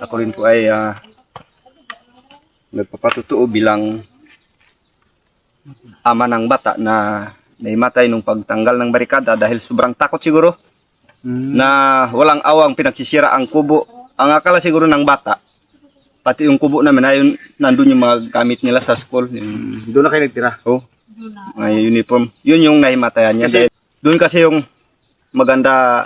Ako rin po ay nagpapatutuo bilang ama ng bata na naimatay nung pagtanggal ng barikada dahil sobrang takot siguro na walang awang pinagsisira ang kubo. Ang akala siguro ng bata, pati yung kubo namin ay nandun yung mga gamit nila sa school. Doon na kayo nagtira? Oh, mga uniform. Yun yung nahimatayan niya. Kasi, doon kasi yung maganda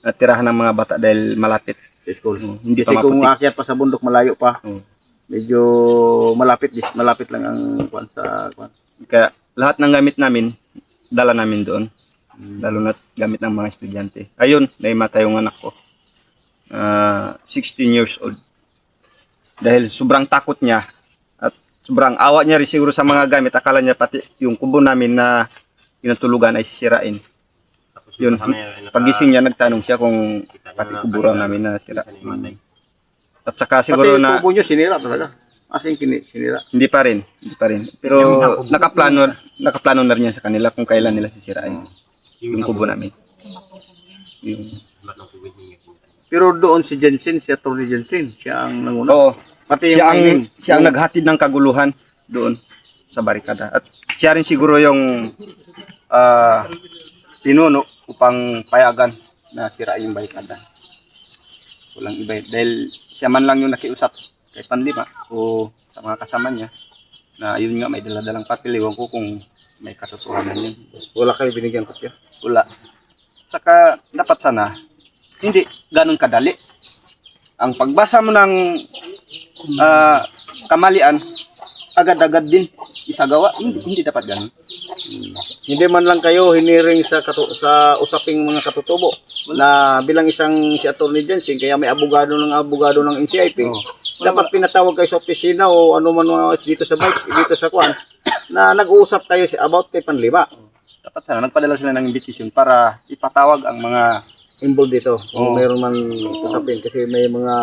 na tirahan ng mga bata dahil malapit. Sa school. Hindi Kasi pa kung maputik. aakyat pa sa bundok, malayo pa. Medyo malapit lang ang kwan sa kwan. Kaya lahat ng gamit namin, dala namin doon. Lalo na gamit ng mga estudyante. Ayun, naimatay yung anak ko. 16 years old. Dahil sobrang takot niya at sobrang awa niya rin siguro sa mga gamit. Akala niya pati yung kubo namin na pinatulugan ay sisirain. Yun, pagising niya, nagtanong siya kung pati kubo raw namin na sira. At saka siguro pati na kubo nyo sinira talaga. As in, sinira. hindi pa rin. Pero nakaplano na rin yan sa kanila kung kailan nila sisirain yung kubo namin. Yung, Pero doon si Jensen, si Atty. Jensen, siya ang nanguna. oo, Pati siya ang naghatid ng kaguluhan doon sa barikada. At siya rin siguro yung pinuno upang payagan na sirain yung barikada. Walang iba. Dahil siya man lang yung nakiusap kay Panlima o sa mga kasama niya na yun nga may daladalang papel. Iwan ko kung may katotohanan yun. Wala kayo binigyan kopya? Wala. Saka dapat sana hindi ganun kadali. Ang pagbasa mo ng kamalian, agad-agad din isagawa. Hindi dapat ganun. Hindi man lang kayo hiniring sa usaping mga katutubo na bilang isang si Atty. Jensen, kaya may abogado ng NCIP. Dapat pinatawag kayo sa opisina o ano man dito sa bike, dito sa kwan na nag-uusap kayo about kay Panlima. Dapat sana nagpadala sila ng invitation para ipatawag ang mga involved dito. Kung mayroon man usapin kasi may mga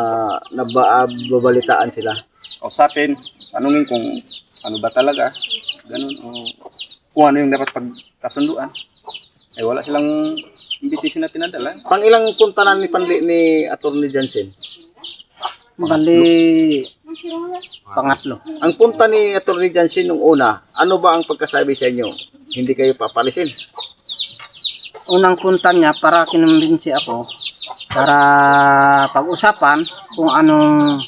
nababalitaan sila. Usapin, tanungin kung ano ba talaga, ganun, o kung ano yung dapat pagkasunduan. Eh wala silang invitation na tinadala. Pang ilang punta na ni Atty. Jensen? Bali, pangatlo. Ang punta ni Atty. Jensen nung una, ano ba ang pagkasabi sa inyo? Hindi kayo papalisin? Unang punta niya para kinumbinsi ako para pag-usapan kung anong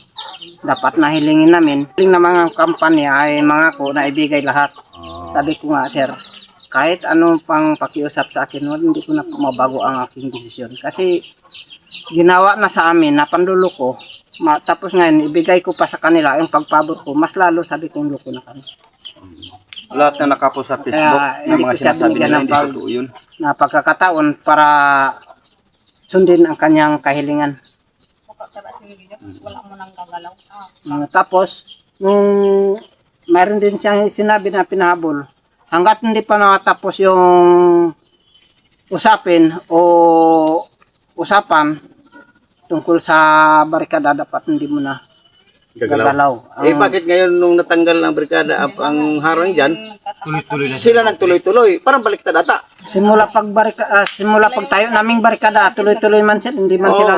dapat na hilingin namin. Hiling na mga kampanya ay mga ko na ibigay lahat. Sabi ko nga, sir, kahit anong pang pakiusap sa akin, hindi ko na mabago ang aking desisyon. Kasi ginawa na sa amin na pandulo ko, tapos ngayon ibigay ko pa sa kanila yung pagpabor ko, mas lalo sabi kong loko na kami. Lahat na nakapo sa Facebook Kaya, ng mga sinasabi nila, hindi totoo yun. Na pagkakataon para sundin ang kanyang kahilingan. Wala mo nang gagalaw. Tapos, nung mayroon din siyang sinabi na pinahabol, hanggat hindi pa nakatapos yung usapin o usapan tungkol sa barikada, dapat hindi mo na gagalaw. Bakit ngayon nung natanggal ng barikada ang harang dyan, sila nagtuloy-tuloy? Parang baliktad ata. Simula pag tayo naming barikada, tuloy-tuloy man sila, hindi man sila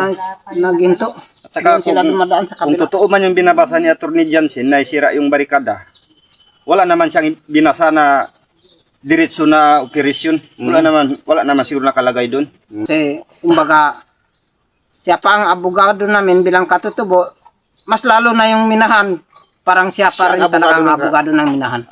naginto. At saka Sila dumadaan sa kung kabila. totoo man yung binabasa ni Atty. Jensen na isira yung barikada, wala naman siyang binasa na diretso na operasyon. Wala naman siguro nakalagay doon. Kasi, kumbaga, siya pa ang abogado namin bilang katutubo, mas lalo na yung minahan, parang siya pa rin talaga ang abogado ng minahan.